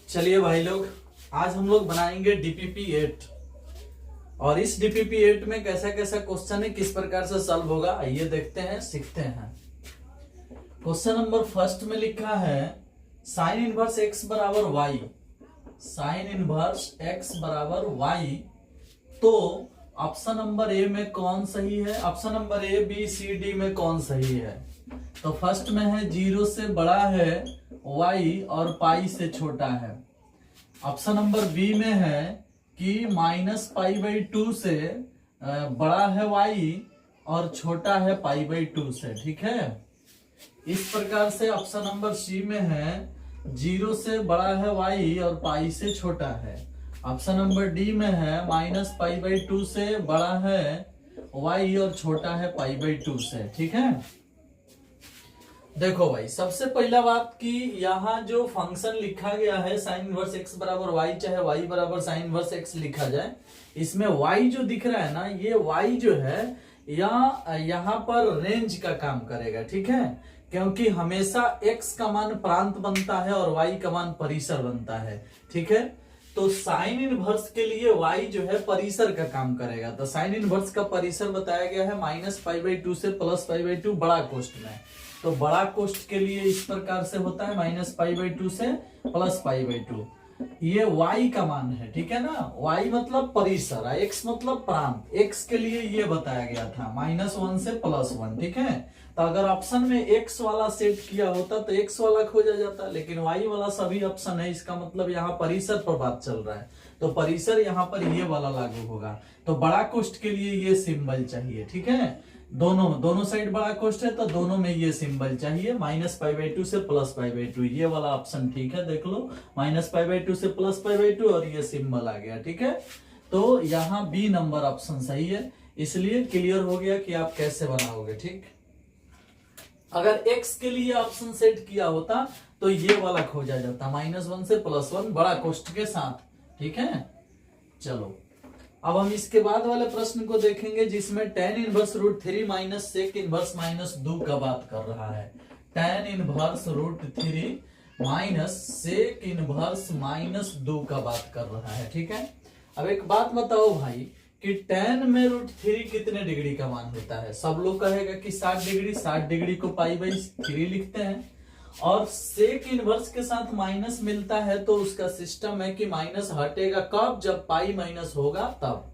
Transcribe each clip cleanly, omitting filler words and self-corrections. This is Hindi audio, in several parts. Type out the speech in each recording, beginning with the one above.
चलिए भाई लोग, आज हम लोग बनाएंगे डीपीपी 8 और इस डीपीपी 8 में कैसा कैसा क्वेश्चन है, किस प्रकार से सॉल्व होगा, आइए देखते हैं, सीखते हैं। क्वेश्चन नंबर फर्स्ट में लिखा है साइन इनवर्स एक्स बराबर वाई, साइन इनवर्स एक्स बराबर वाई। तो ऑप्शन नंबर ए में कौन सही है, option number A B C D में कौन सही है? तो फर्स्ट में है 0 से बड़ा है y और पाई से छोटा है। ऑप्शन नंबर बी में है कि -π/2 से बड़ा है y और छोटा है π/2 से। ठीक है, इस प्रकार से ऑप्शन नंबर सी में है 0 से बड़ा है y और पाई से छोटा है। ऑप्शन नंबर डी में है -π/2 से बड़ा है y और छोटा है π/2 से। ठीक है, देखो भाई, सबसे पहला बात कि यहाँ जो फंक्शन लिखा गया है साइन इनवर्स एक्स बराबर वाई, चाहे वाई बराबर साइन इनवर्स एक्स लिखा जाए, इसमें वाई जो दिख रहा है ना, ये वाई जो है यहाँ पर रेंज का काम करेगा। ठीक है, क्योंकि हमेशा एक्स का मान प्रांत बनता है और वाई का मान परिसर बनता है। ठीक है, तो साइन इनवर्स के लिए y जो है परिसर का काम करेगा। तो साइन इनवर्स का परिसर बताया गया है -π/2 से +π/2 बड़ा कोष्ठ में। तो बड़ा कोष्ठ के लिए इस प्रकार से होता है -π/2 से +π/2। ये y का मान है। ठीक है ना, y मतलब परिसर, x मतलब प्रांत। x के लिए ये बताया गया था -1 से +1। ठीक है, तो अगर ऑप्शन में x वाला सेट किया होता तो x वाला खोजा जाता, लेकिन y वाला सभी ऑप्शन है, इसका मतलब यहाँ परिसर पर बात चल रहा है, तो परिसर यहाँ पर ये वाला लागू होगा। तो बड़ा कोष्ठ के लिए ये सिंबल चाहिए। ठीक है, दोनों साइड बड़ा कोष्ठ है तो दोनों में ये सिंबल चाहिए, -π/2 से +π/2। ये वाला ऑप्शन ठीक है, देख लो, -π/2 से +π/2 और ये सिंबल आ गया। ठीक है, तो यहाँ बी नंबर ऑप्शन सही है, इसलिए क्लियर हो गया कि आप कैसे बनाओगे। ठीक, अगर x के लिए ऑप्शन सेट किया होता तो ये वाला खोजा जाता, -1 से +1 बड़ा कोष्ठ के साथ। ठीक है, चलो अब हम इसके बाद वाले प्रश्न को देखेंगे, जिसमें tan inverse √3 minus sec inverse -2 का बात कर रहा है। tan inverse √3 minus sec inverse -2 का बात कर रहा है। ठीक है, अब एक बात बताओ भाई कि tan में √3 कितने डिग्री का मान होता है? सब लोग कहेगा कि 60 डिग्री, 60 डिग्री को π/3 लिखते हैं, और सेक इनवर्स के साथ माइनस मिलता है तो उसका सिस्टम है कि माइनस हटेगा कब? जब पाई माइनस होगा तब।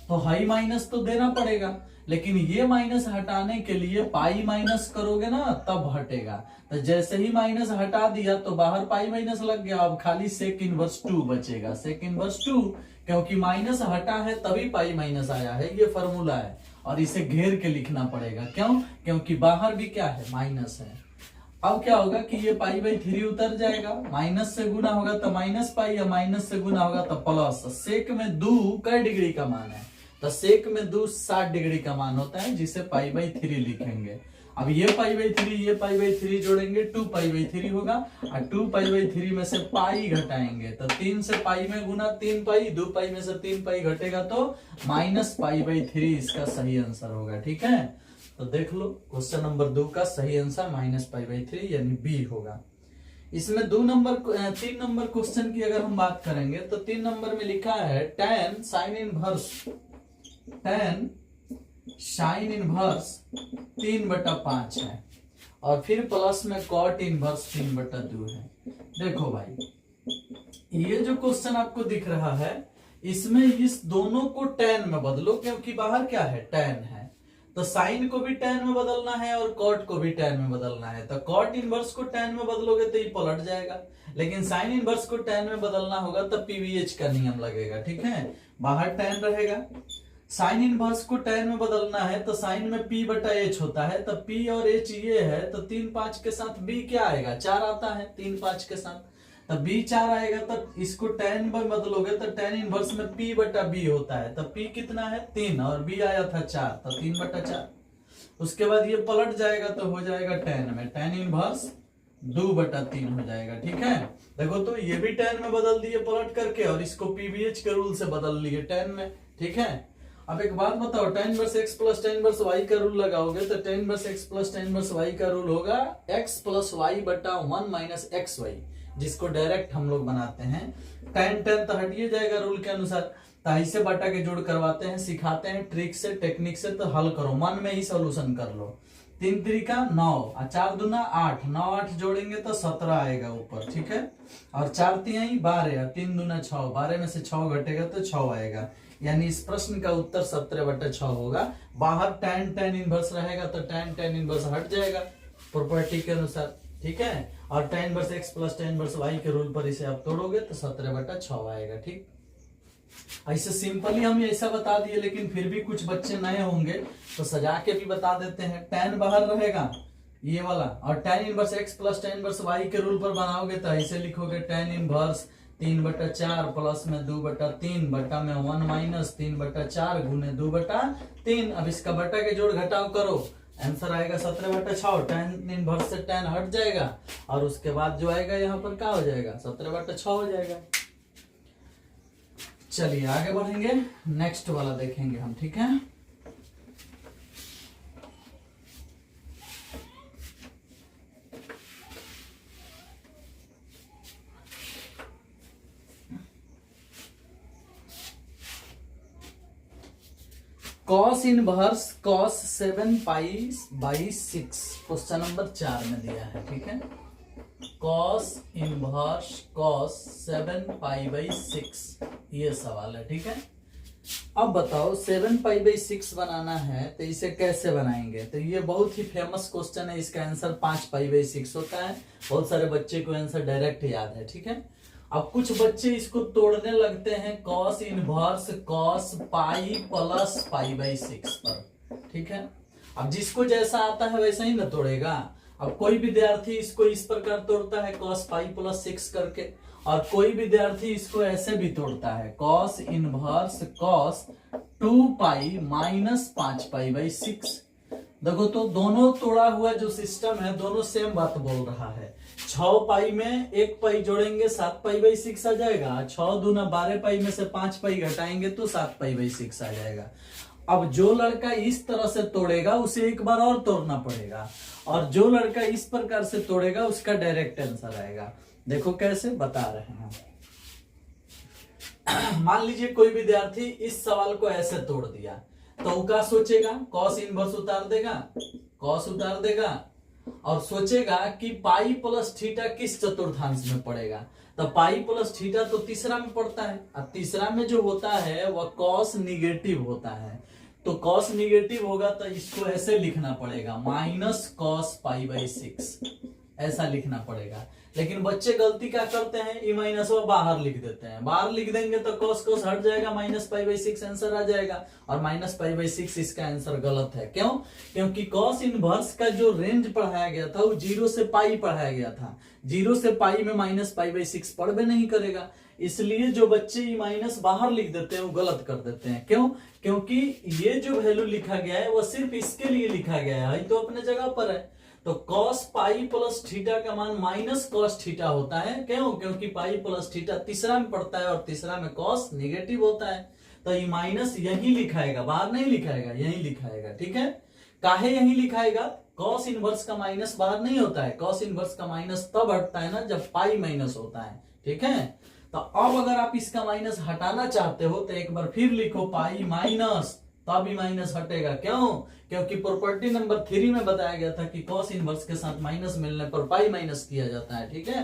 तो हाई माइनस तो देना पड़ेगा, लेकिन ये माइनस हटाने के लिए पाई माइनस करोगे ना तब हटेगा। तो जैसे ही माइनस हटा दिया तो बाहर पाई माइनस लग गया, अब खाली सेक इनवर्स 2 बचेगा। सेक इनवर्स 2, क्योंकि माइनस हटा है तभी पाई माइनस आया है, ये फॉर्मूला है, और इसे घेर के लिखना पड़ेगा। क्यों? क्योंकि बाहर भी क्या है, माइनस है। अब क्या होगा कि ये π/3 उतर जाएगा, माइनस से गुना होगा तो -π, या माइनस से गुना होगा तो प्लस। सेक में 2 कई डिग्री का मान है? तो सेक में 2 60 डिग्री का मान होता है, जिसे π/3 लिखेंगे। अब ये π/3 जोड़ेंगे 2π/3 होगा, और 2π/3 में से पाई घटाएंगे तो 3 से पाई में गुना 3 पाई, 2 पाई में से 3 पाई घटेगा तो -π/3 इसका सही आंसर होगा। ठीक है, तो देख लो, क्वेश्चन नंबर 2 का सही आंसर -π/3 यानी बी होगा। इसमें 3 नंबर क्वेश्चन की अगर हम बात करेंगे तो 3 नंबर में लिखा है tan साइन इनवर्स 3/5 है, और फिर प्लस में cot इनवर्स 3/2 है। देखो भाई, ये जो क्वेश्चन आपको दिख रहा है, इसमें इस दोनों को tan में बदलो, क्योंकि बाहर क्या है, tan है। तो साइन को भी tan में बदलना है और कॉट को भी tan में बदलना है। तो कॉट इनवर्स को tan में बदलोगे तो ये पलट जाएगा, लेकिन साइन इनवर्स को tan में बदलना होगा तो पीवीएच का नियम लगेगा। ठीक है, बाहर tan रहेगा। साइन इनवर्स को tan में बदलना है तो साइन में p/h होता है, तो p और h ये है, तो 3 5 के साथ b क्या आएगा, 4 आता है 3 5 के साथ, तो b 4 आएगा। तो इसको tan में बदलोगे तो tan इनवर्स में p/b होता है, तो p कितना है, 3, और b आया था 4, तो 3/4। उसके बाद ये पलट जाएगा तो हो जाएगा tan में, tan इनवर्स 2/3 हो जाएगा। ठीक है, देखो तो ये भी tan में बदल दिए पलट करके, और इसको पीवीएच के रूल से बदल लिए tan में। ठीक है, अब एक बात बताओ, tan inverse x plus tan inverse y का रूल लगाओगे तो tan inverse x plus tan inverse y का रूल होगा x प्लस y बटा 1 माइनस xy। जिसको डायरेक्ट हम लोग बनाते हैं। tan tan तो हटिए जाएगा रूल के अनुसार, ताई से बटा के जोड़ करवाते हैं, सिखाते हैं ट्रिक से टेक्निक से, तो हल करो, मन में ही सोल्यूशन कर लो। 3 त्रिका 9 और 4 दूना 8, 9 8 जोड़ेंगे तो 17 आएगा ऊपर, ठीक है। और 4 तिहाई 12 और 3 दूना 6, 12 में से 6 घटेगा तो 6 आएगा, यानी इस प्रश्न का उत्तर 17/6 होगा। बाहर tan tan इनवर्स रहेगा तो tan tan इनवर्स हट जाएगा प्रॉपर्टी के अनुसार, ठीक है। और tan inverse x plus tan inverse y के रूल पर इसे आप तोड़ोगे तो 17/6 आएगा, ठीक। ऐसे सिंपली हम ऐसा बता दिए, लेकिन फिर भी कुछ बच्चे नए होंगे तो सजा के भी बता देते हैं। tan बाहर रहेगा ये वाला, और tan inverse x plus tan inverse y के रूल पर बनाओगे तो ऐसे लिखोगे tan इनवर्स 3/4 प्लस में 2/3 बटा में 1 माइनस 3/4 गुने 2/3। अब इसका बटा के जोड़ घटाव करो, आंसर आएगा 17/6। tan इनवर्स से tan हट जाएगा और उसके बाद जो आएगा यहाँ पर क्या हो जाएगा, 17/6 हो जाएगा। चलिए आगे बढ़ेंगे, नेक्स्ट वाला देखेंगे हम, ठीक है। कॉस इनवर्स कॉस 7 पाई/6 क्वेश्चन नंबर 4 में दिया है, ठीक है। कॉस इनवर्स कॉस 7 पाई/6 ये सवाल है, ठीक है। अब बताओ 7 पाई/6 बनाना है तो इसे कैसे बनाएंगे, तो ये बहुत ही फेमस क्वेश्चन है। इसका आंसर 5 पाई/6 होता है। बहुत सारे बच्चे को आंसर डायरेक्ट याद है, ठीक है। अब कुछ बच्चे इसको तोड़ने लगते हैं cos inverse cos pi plus पाई/6 पर, ठीक है। अब जिसको जैसा आता है वैसा ही ना तोड़ेगा। अब कोई विद्यार्थी इसको इस प्रकार तोड़ता है कॉस पाई प्लस 6 करके, और कोई विद्यार्थी इसको ऐसे भी तोड़ता है cos inverse cos 2 pi minus 5 पाई/6। देखो तो दोनों तोड़ा हुआ जो सिस्टम है दोनों सेम बात बोल रहा है। 6 पाई में 1 पाई जोड़ेंगे 7 पाई/6 आ जाएगा। 6 दूना 12 पाई में से 5 पाई घटाएंगे तो 7 पाई/6 आ जाएगा। अब जो लड़का इस तरह से तोड़ेगा उसे एक बार और तोड़ना पड़ेगा, और जो लड़का इस प्रकार से तोड़ेगा उसका डायरेक्ट आंसर आएगा। देखो कैसे बता रहे हैं। मान लीजिए कोई विद्यार्थी इस सवाल को ऐसे तोड़ दिया तो वो क्या सोचेगा, कॉस इनवर्स उतार देगा, कॉस उतार देगा, और सोचेगा कि पाई प्लस थीटा किस चतुर्थांश में पड़ेगा। तो पाई प्लस थीटा तो तीसरा में पड़ता है, और तीसरा में जो होता है वह कॉस निगेटिव होता है। तो कॉस निगेटिव होगा तो इसको ऐसे लिखना पड़ेगा माइनस कॉस पाई/6, ऐसा लिखना पड़ेगा। लेकिन बच्चे गलती क्या करते हैं, ई माइनस बाहर लिख देते हैं। बाहर लिख देंगे तो कॉस कॉस हट जाएगा, माइनस पाई/6 आंसर आ जाएगा, और माइनस पाई/6 इसका आंसर गलत है। क्यों? क्योंकि कॉस इनवर्स का जो रेंज पढ़ाया गया था वो 0 से पाई पढ़ाया गया था। 0 से पाई में माइनस पाई/6 पढ़ भी नहीं करेगा, इसलिए जो बच्चे ई माइनस बाहर लिख देते हैं वो गलत कर देते हैं। क्यों? क्योंकि ये जो वैल्यू लिखा गया है वो सिर्फ इसके लिए लिखा गया है, तो अपने जगह पर है। तो कॉस पाई प्लस थीटा का मान माइनस कॉस थीटा होता है। क्यों? क्योंकि पाई प्लस थीटा तीसरा में पड़ता है और तीसरा में कॉस निगेटिव होता है। तो ये माइनस यही लिखाएगा, बाहर नहीं लिखाएगा, यही लिखाएगा, ठीक है। काहे यही लिखाएगा? कॉस इनवर्स का माइनस बाहर नहीं होता है, कॉस इनवर्स का माइनस तब हटता है ना जब पाई माइनस होता है, ठीक है। तो अब अगर आप इसका माइनस हटाना चाहते हो तो एक बार फिर लिखो पाई माइनस, तब ही माइनस हटेगा। क्यों? क्योंकि प्रॉपर्टी नंबर 3 में बताया गया था कि कॉस इनवर्स के साथ माइनस मिलने पर पाई माइनस किया जाता है, ठीक है।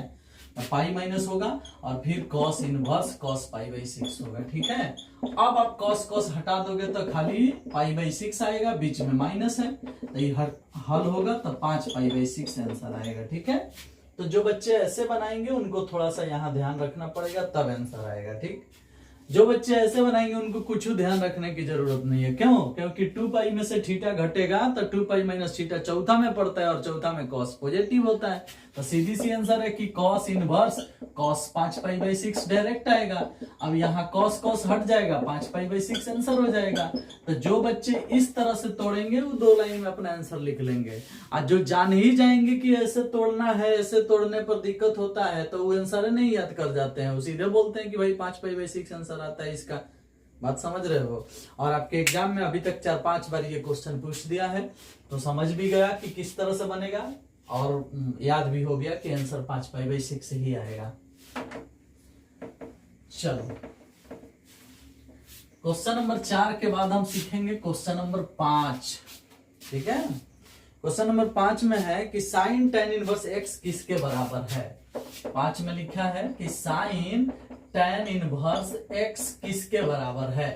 तो पाई माइनस होगा और फिर कॉस इनवर्स कॉस पाई/6 होगा, ठीक है। अब आप कॉस कॉस हटा दोगे तो खाली पाई/6 आएगा, बीच में माइनस है, तो ये हल होगा तो 5 पाई/6 आंसर आएगा, ठीक है। तो जो बच्चे ऐसे बनाएंगे उनको थोड़ा सा यहाँ ध्यान रखना पड़ेगा, तब आंसर आएगा, ठीक। जो बच्चे ऐसे बनाएंगे उनको कुछ ध्यान रखने की जरूरत नहीं है। क्यों? क्योंकि 2 पाई में से थीटा घटेगा तो 2 पाई माइनस थीटा चौथा में पड़ता है और चौथा में कॉस पॉजिटिव होता है। तो सीधी सी आंसर है कि कॉस इनवर्स कॉस 5 पाई/6 डायरेक्ट आएगा। अब यहाँ कॉस कॉस हट जाएगा, 5 पाई/6 आंसर हो जाएगा। तो जो बच्चे इस तरह से तोड़ेंगे वो 2 लाइन में अपना आंसर लिख लेंगे, और जो जान ही जाएंगे कि ऐसे तोड़ना है, ऐसे तोड़ने पर दिक्कत होता है, तो वो आंसर नहीं याद कर जाते हैं, वो सीधे बोलते हैं कि भाई 5 पाई/6 आंसर आता है इसका। बात समझ रहे हो? और आपके एग्जाम में अभी तक 4-5 बार ये क्वेश्चन पूछ दिया है, तो समझ भी गया कि किस तरह से बनेगा। और याद भी हो गया कि आंसर 5π/6 ही आएगा। चलो क्वेश्चन नंबर 4 के बाद हम सीखेंगे क्वेश्चन नंबर 5। ठीक है, क्वेश्चन नंबर 5 में है कि साइन tan इनवर्स x किसके बराबर है। 5 में लिखा है कि साइन tan इनवर्स x किसके बराबर है।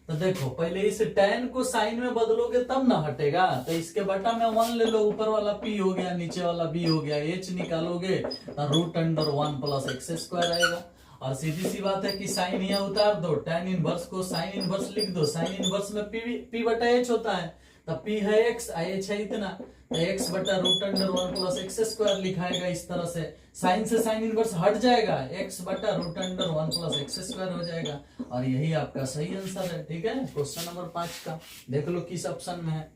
तो देखो पहले इस tan को साइन में बदलोगे तब ना हटेगा, तो इसके बटा में 1 ले लो, ऊपर वाला p हो गया, नीचे वाला b हो गया, h निकालोगे तो √1 + x² आएगा। और सीधी सी बात है कि साइन यहाँ उतार दो, tan इनवर्स को साइन इनवर्स लिख दो, साइन इनवर्स में p/h होता है, तब p है x, h है इतना, तो x बटा √1 + x² लिखाएगा। इस तरह से साइन से साइन इनवर्स हट जाएगा, x बटा √1 + x² हो जाएगा, और यही आपका सही आंसर है। ठीक है, क्वेश्चन नंबर 5 का देख लो किस ऑप्शन में है।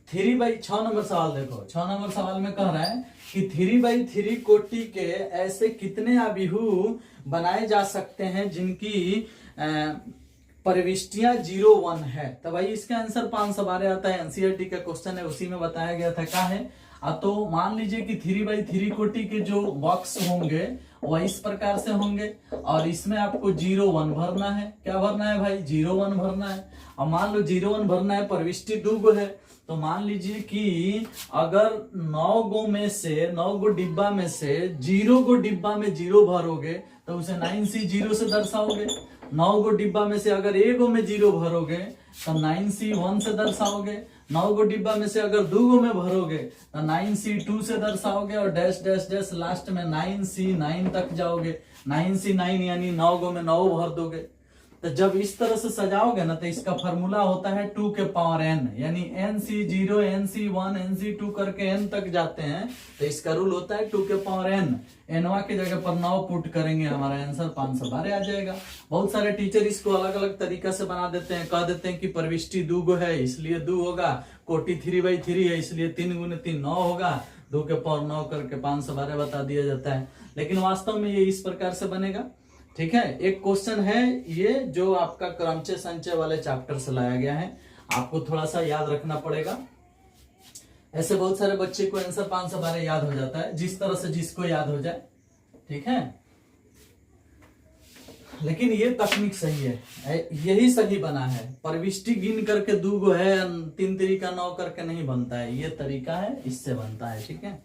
3/6 नंबर सवाल देखो, 6 नंबर सवाल में कह रहा है कि 3/3 कोटि के ऐसे कितने अभिहु बनाए जा सकते हैं जिनकी प्रविष्टियां 0, 1 है। तो भाई इसका आंसर 5 सवारे आता है, एनसीईआरटी का क्वेश्चन है, उसी में बताया गया था क्या है। तो मान लीजिए कि 3/3 कोटि के जो बॉक्स होंगे वह इस प्रकार से होंगे, और इसमें आपको 0, 1 भरना है। क्या भरना है भाई? 0, 1 भरना है। और मान लो 0, 1 भरना है, प्रविष्टि 2 गो है, तो मान लीजिए कि अगर 9 गो डिब्बा में से 0 गो डिब्बा में 0 भरोगे तो उसे 9C 0 से दर्शाओगे। 9 गो डिब्बा में से अगर 1 गो में 0 भरोगे तो 9C 1 से दर्शाओगे। 9 गो डिब्बा में से अगर 2 गो में भरोगे तो 9C 2 से दर्शाओगे, और डैश डैश डैश लास्ट में 9C 9 तक जाओगे। 9C 9 यानी 9 गो में 9 भर दोगे। तो जब इस तरह से सजाओगे ना तो इसका फॉर्मूला होता है 2 के पावर n, यानी NC 0, NC 1, NC 2 करके n तक जाते हैं, तो इसका रूल होता है 2 के पावर n। nवा की जगह पर 9 पुट करेंगे, हमारा आंसर 5 सवारे आ जाएगा। बहुत सारे टीचर इसको अलग अलग तरीका से बना देते हैं, कह देते हैं कि प्रविष्टि 2 गो है इसलिए 2 होगा, कोटि 3/3 है इसलिए 3 × 3 9 होगा, 2 के पावर 9 करके 5 सवारे बता दिया जाता है। लेकिन वास्तव में ये इस प्रकार से बनेगा। ठीक है, एक क्वेश्चन है ये जो आपका क्रमचय संचय वाले चैप्टर से लाया गया है, आपको थोड़ा सा याद रखना पड़ेगा। ऐसे बहुत सारे बच्चे को आंसर 5 सवारे याद हो जाता है, जिस तरह से जिसको याद हो जाए। ठीक है, लेकिन ये तकनीक सही है, यही सही बना है। प्रविष्टि गिन करके 2 गो है, 3 तरीका 9 करके नहीं बनता है, ये तरीका है, इससे बनता है। ठीक है,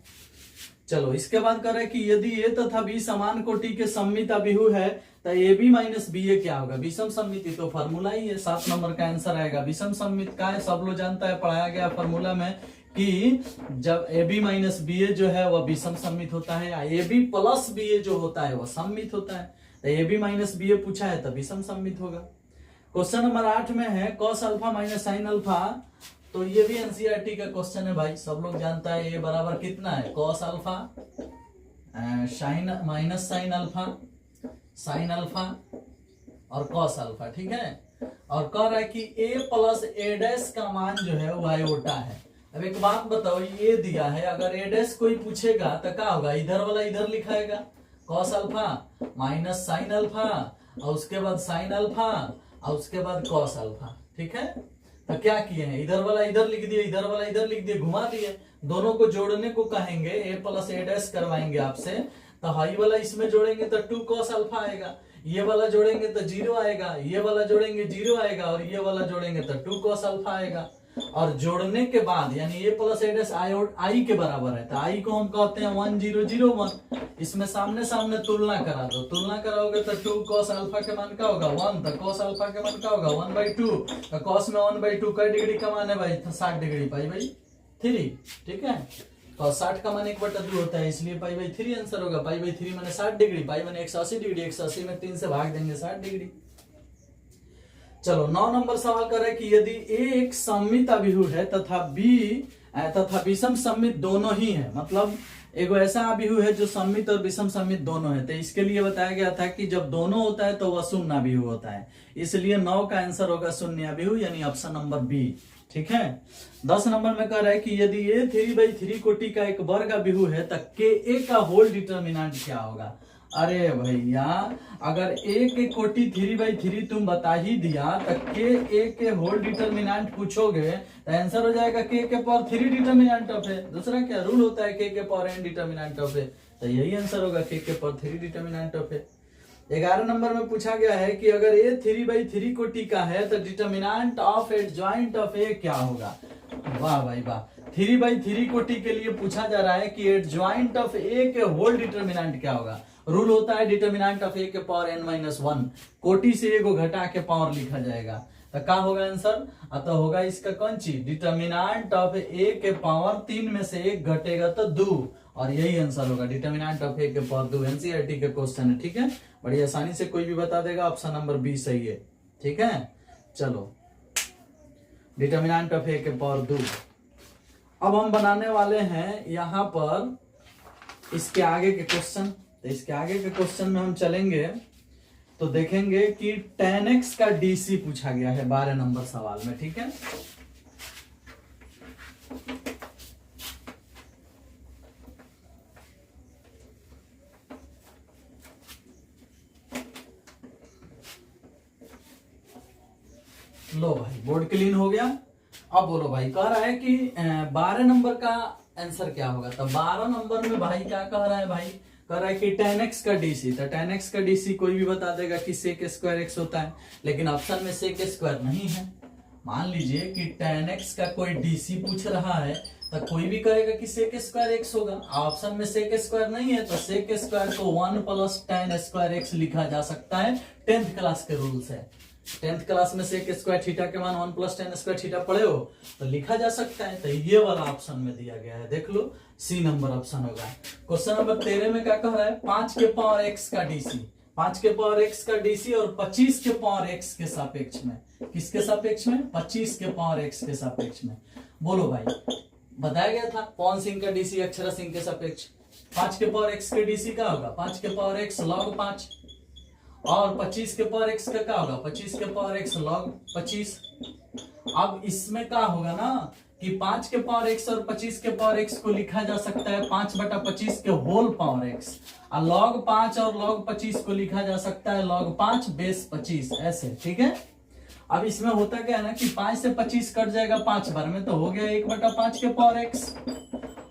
चलो इसके बाद कर रहे कि यदि ए तथा बी समान कोटि के सममित अभिहु है तो AB - BA क्या होगा? विषम सममिति, तो फार्मूला ही है, 7 नंबर का आंसर आएगा। विषम सममित का है, सब लोग जानता है, पढ़ाया गया फार्मूला में कि जब AB - BA जो है वह विषम सममित होता है, AB + BA जो होता है वह सममित होता है। तो AB - BA पूछा है तो विषम सममित होगा। क्वेश्चन नंबर 8 में है cos α - sin α, तो ये भी एनसीईआरटी का क्वेश्चन है भाई, सब लोग जानता है। ये बराबर कितना है? cos α sin α sin α और cos α। ठीक है, और कह रहा है कि a + a' का मान जो है वो आयोटा है। अब एक बात बताओ, ये दिया है, अगर a' कोई पूछेगा तो क्या होगा? इधर वाला इधर लिखाएगा, cos α - sin α, और उसके बाद sin α, और उसके बाद cos α। ठीक है, तो क्या किए हैं? इधर वाला इधर लिख दिए, इधर वाला इधर लिख दिए, घुमा दिए। दोनों को जोड़ने को कहेंगे, a + a' करवाएंगे आपसे, तो हाई वाला इसमें जोड़ेंगे तो 2 cos α आएगा, ये वाला जोड़ेंगे तो 0 आएगा, ये वाला जोड़ेंगे 0 आएगा, और ये वाला जोड़ेंगे तो 2 cos α आएगा। और जोड़ने के बाद यानी a + a' i के बराबर है, तो i को हम कहते हैं 1 0 0 1। इसमें सामने सामने तुलना करा दो, तुलना कराओगे तो 2 cos α के मान का होगा 1, तो cos α के मान का होगा 1/2। तो cos में 1/2 कै डिग्री का मान है भाई? 60 डिग्री, π/3। ठीक है, तो 60 का मान 1/2 होता है, इसलिए π/3 आंसर होगा। π/3 माने 60 डिग्री, पाई माने 180 डिग्री, 180 में 3 से भाग देंगे 60 डिग्री। चलो 9 नंबर सवाल कर रहे हैं कि यदि A एक सममित अभिहु है तथा B तथा विषम सममित दोनों ही है, मतलब एगो ऐसा अभिहु है जो सममित और विषम सममित दोनों है, तो इसके लिए बताया गया था कि जब दोनों होता है तो वह शून्य अभिहु होता है, इसलिए 9 का आंसर होगा शून्य अभिहु, यानी ऑप्शन नंबर बी। ठीक है, 10 नंबर में कह रहा है कि यदि A 3/3 कोटि का एक वर्ग अभिहु है तो KA का होल डिटर्मिनेंट क्या होगा? अरे भैया, अगर a के कोटि 3/3 तुम बता ही दिया तो k a के होल डिटर्मिनेंट पूछोगे तो आंसर हो जाएगा k के पावर 3 डिटर्मिनेंट ऑफ है। दूसरा क्या रूल होता है, k के पावर n डिटर्मिनेंट ऑफ है, तो यही आंसर होगा k के पावर 3 डिटर्मिनेंट ऑफ है। 11 नंबर में पूछा गया है कि अगर a 3/3 कोटि का है तो determinant of adjoint of a क्या होगा। वाह भाई वाह, 3/3 कोटि के लिए पूछा जा रहा है कि एडजॉइंट ऑफ a के होल डिटर्मिनेंट क्या होगा। रूल होता है डिटर्मिनेंट ऑफ a के पावर n-1, कोटि से एगो घटा के पावर लिखा जाएगा, तो क्या होगा आंसर। अतः होगा इसका कौन चीज, डिटर्मिनेंट ऑफ a के पावर 3 में से 1 घटेगा तो 2, और यही आंसर होगा डिटर्मिनेंट ऑफ a के पावर 2। एनसीईआरटी के क्वेश्चन है, ठीक है, बड़ी आसानी से कोई भी बता देगा। ऑप्शन नंबर बी सही है, ठीक है। चलो, डिटर्मिनेंट ऑफ a के पावर 2। अब हम बनाने वाले हैं यहां पर इसके आगे के क्वेश्चन। तो इसके आगे के क्वेश्चन में हम चलेंगे तो देखेंगे कि tan x का dc पूछा गया है 12 नंबर सवाल में, ठीक है। लो भाई, बोर्ड क्लीन हो गया। अब बोलो भाई, कह रहा है कि 12 नंबर का आंसर क्या होगा। तो 12 नंबर में भाई क्या कह रहा है, भाई कह रहा है कि tan x का dc। तो tan x का dc कोई भी बता देगा कि sec स्क्वायर x होता है, लेकिन ऑप्शन में sec स्क्वायर नहीं है। मान लीजिए कि tan x का कोई dc पूछ रहा है तो कोई भी कहेगा कि sec स्क्वायर x होगा। ऑप्शन में sec स्क्वायर नहीं है तो sec स्क्वायर को 1 + tan स्क्वायर x लिखा जा सकता है 10th क्लास के रूल से। 10th क्लास में sec स्क्वायर थीटा के मान 1 + tan स्क्वायर थीटा पढ़े हो तो लिखा जा सकता है। तो ये वाला ऑप्शन में दिया गया है, देख लो, सी नंबर ऑप्शन होगा। क्वेश्चन नंबर 13 में क्या कह रहा है, 5 के पावर x का dc, 5 के पावर x का dc और 25 के पावर x के सापेक्ष में, किसके सापेक्ष में, 25 के पावर x के सापेक्ष में। बोलो भाई, बताया गया था पवन सिंह का dc अक्षरा सिंह के सापेक्ष। 5 के पावर x के dc क्या होगा, 5 के पावर x log 5, और 25 के पावर x का क्या होगा, 25 के पावर x log 25। अब इसमें क्या होगा ना कि 5 के पावर x और 25 के पावर x को लिखा जा सकता है 5/25 के होल पावर x, और log 5 और log 25 को लिखा जा सकता है log 5 बेस 25, ऐसे, ठीक है। अब इसमें होता क्या है ना कि 5 से 25 कट जाएगा 5 बार में, तो हो गया 1/5 के पावर x,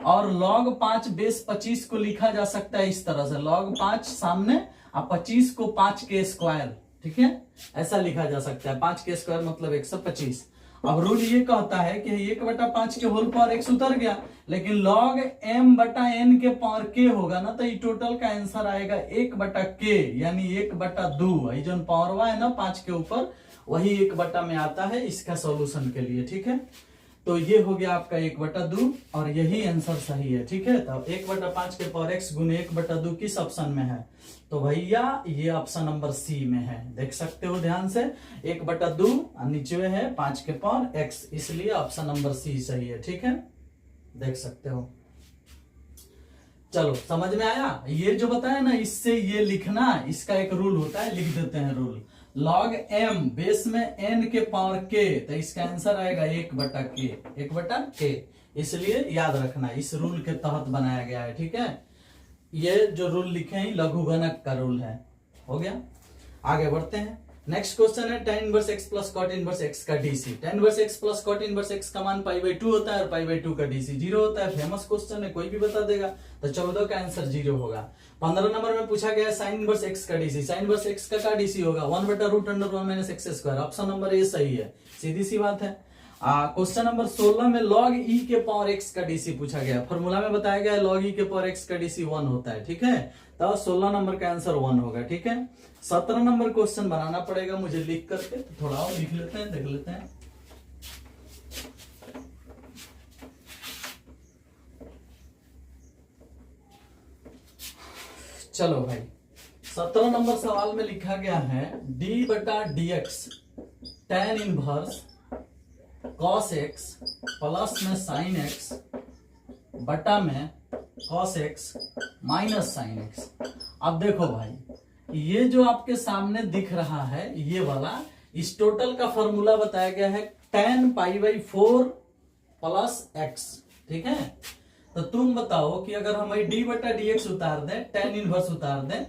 और log 5 बेस 25 को लिखा जा सकता है इस तरह से, log 5 सामने और 25 को 5 के स्क्वायर, ठीक है, ऐसा लिखा जा सकता है। 5 के स्क्वायर मतलब 125। अब रूल ये कहता है कि 1/5 के होल पावर x उतर गया, लेकिन log m/n के पावर k होगा ना, तो ये टोटल का आंसर आएगा 1/k, यानी 1/2। ये जो पावर हुआ है ना 5 के ऊपर, वही 1 में आता है इसका सॉल्यूशन के लिए, ठीक है। तो ये हो गया आपका 1/2 और यही आंसर सही है, ठीक है। तो 1/5 के पावर x गुने 1/2 किस ऑप्शन में है, तो भैया ये ऑप्शन नंबर सी में है, देख सकते हो ध्यान से। 1/2 और नीचे है 5 के पावर x, इसलिए ऑप्शन नंबर सी सही है, ठीक है, देख सकते हो। चलो, समझ में आया। ये जो बताया ना, इससे ये लिखना, इसका एक रूल होता है, लिख देते हैं रूल। log m बेस में n के पावर k, तो इसका आंसर आएगा 1/k, 1/k। इसलिए याद रखना, इस रूल के तहत बनाया गया है, ठीक है। ये जो रूल लिखे हैं लघुगणक का रूल है। हो गया, आगे बढ़ते हैं। नेक्स्ट क्वेश्चन है tan inverse x plus cot inverse x का dc। tan inverse x plus cot inverse x का मान π/2 होता है और π/2 का dc 0 होता है। फेमस क्वेश्चन है, कोई भी बता देगा। तो 14 का आंसर 0 होगा। 15 नंबर में पूछा गया है sin इनवर्स x का dc। sin इनवर्स x का क्या dc होगा, 1/√1 - x²। ऑप्शन नंबर ए सही है, सीधी सी बात है। क्वेश्चन नंबर 16 में log e के पावर x का dc पूछा गया। फॉर्मूला में बताया गया है log e के पावर x का dc 1 होता है, ठीक है। तो 16 नंबर का आंसर 1 होगा, ठीक है। 17 नंबर क्वेश्चन बनाना पड़ेगा मुझे लिख करके, तो थोड़ा और लिख लेते हैं, देख लेते हैं। चलो भाई, 17 नंबर सवाल में लिखा गया है d/dx tan inverse cos x plus में sin x बटा में cos x minus sin x। अब देखो भाई, ये जो आपके सामने दिख रहा है ये वाला, इस टोटल का फॉर्मूला बताया गया है tan π/4 प्लस x, ठीक है। तो तुम बताओ कि अगर हम डी बटा डी एक्स उतार दें, tan इनवर्स उतार दें,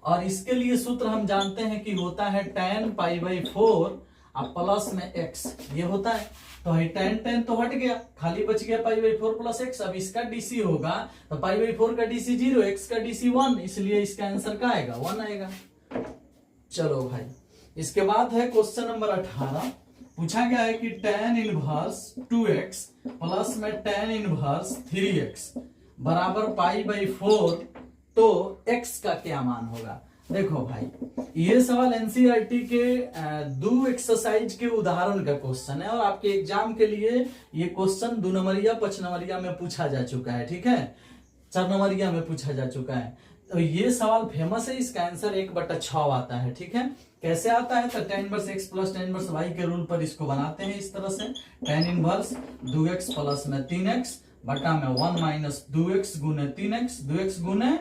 और इसके लिए सूत्र हम जानते हैं कि होता है tan पाई बाई 4 और प्लस में x, ये होता है। तो है tan तो हट गया, खाली बच गया पाई बाई 4 प्लस x। अब इसका डीसी होगा तो पाई बाई 4 का डीसी 0, x का डीसी 1, इसलिए इसका आंसर क्या आएगा, 1 आएगा। चलो भाई, इसके बाद है क्वेश्चन नंबर 18। पूछा गया है कि tan इनवर्स 2x प्लस में tan इनवर्स 3x बराबर पाई बाई 4, तो x का क्या मान होगा। देखो भाई, ये सवाल एनसीईआरटी के 2 एक्सरसाइज के उदाहरण का क्वेश्चन है, और आपके एग्जाम के लिए ये क्वेश्चन 2 नंबरिया 5 नंबरिया में पूछा जा चुका है, ठीक है, 4 नंबरिया में पूछा जा चुका है। तो ये सवाल फेमस है, इसका आंसर 1/6 आता है, ठीक है। कैसे आता है, तो tan inverse x plus tan inverse y के रूल पर इसको बनाते हैं इस तरह से, tan इनवर्स 2x प्लस में 3x बटा में 1 माइनस 2x गुने 3x, 2x गुने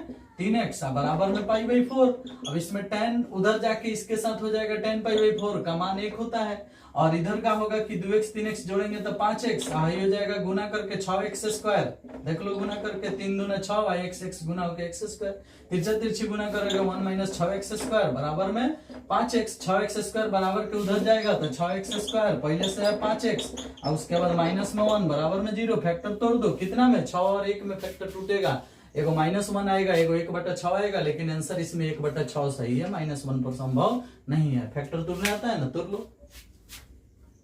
3x बराबर में पाई बाई 4। अब इसमें tan उधर जाके इसके साथ हो जाएगा tan पाई बाई 4 का मान 1 होता है, और इधर का होगा कि 2x 3x जोड़ेंगे तो 5x, यही हो जाएगा गुना करके 6x स्क्वायर, देख लो गुना करके 3 दूना 6 y x गुना होके x स्क्वायर, तिरछा तिरछी गुना करेगा 1 माइनस 6x स्क्वायर बराबर में 5x, 6x स्क्वायर बराबर के उधर जाएगा तो 6x स्क्वायर, पहले से है 5x और उसके बाद माइनस में 1 बराबर में 0, फैक्टर तोड़ दो, कितना में 6 और 1 में फैक्टर टूटेगा, एगो -1 आएगा, एगो 1/6 आएगा, लेकिन आंसर इसमें 1/6 सही है, -1 पर संभव नहीं है। फैक्टर तोड़ने आता है ना, तोड़ लो।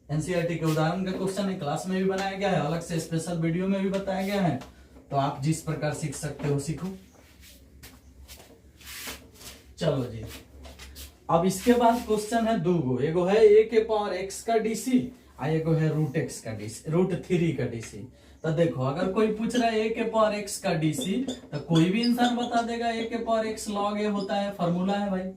एनसीईआरटी के उदाहरण का क्वेश्चन है, क्लास में भी बनाया गया है, अलग से स्पेशल वीडियो में भी बताया गया है, तो आप जिस प्रकार सीख सकते हो सीखो। चलो जी, अब इसके बाद क्वेश्चन है 2 गो, एगो है a के पावर x का डीसी और एगो है √x का डीसी, √3 का डीसी। तो देखो, अगर कोई पूछ रहा है a के पावर x का डीसी, तो कोई भी इंसान बता देगा a के पावर x log a होता है, फॉर्मूला है भाई,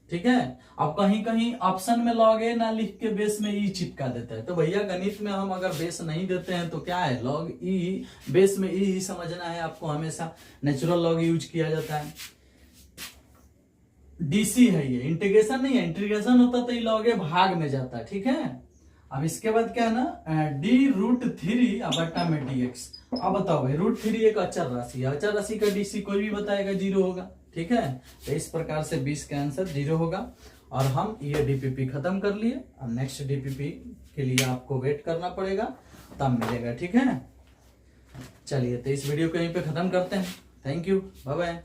ठीक है। अब कहीं कहीं ऑप्शन में log a ना लिख के बेस में e चिपका देते हैं, तो भैया गणित में हम अगर बेस नहीं देते हैं तो क्या है, log e, बेस में e ही समझना है आपको, हमेशा नेचुरल log यूज किया जाता है। डीसी है ये, इंटीग्रेशन नहीं है, इंटीग्रेशन होता तो ये log a भाग में जाता है, ठीक है। अब इसके बाद क्या है ना, d√3 बटा में dx। अब बताओ भाई, √3 एक अचर राशि है, अचर राशि का डीसी कोई भी बताएगा 0 होगा, ठीक है। तो इस प्रकार से 20 का आंसर 0 होगा, और हम ये डीपीपी खत्म कर लिए। अब नेक्स्ट डीपीपी के लिए आपको वेट करना पड़ेगा, तब मिलेगा, ठीक है। चलिए, तो इस वीडियो को यहीं पे खत्म करते हैं। Thank you, bye bye.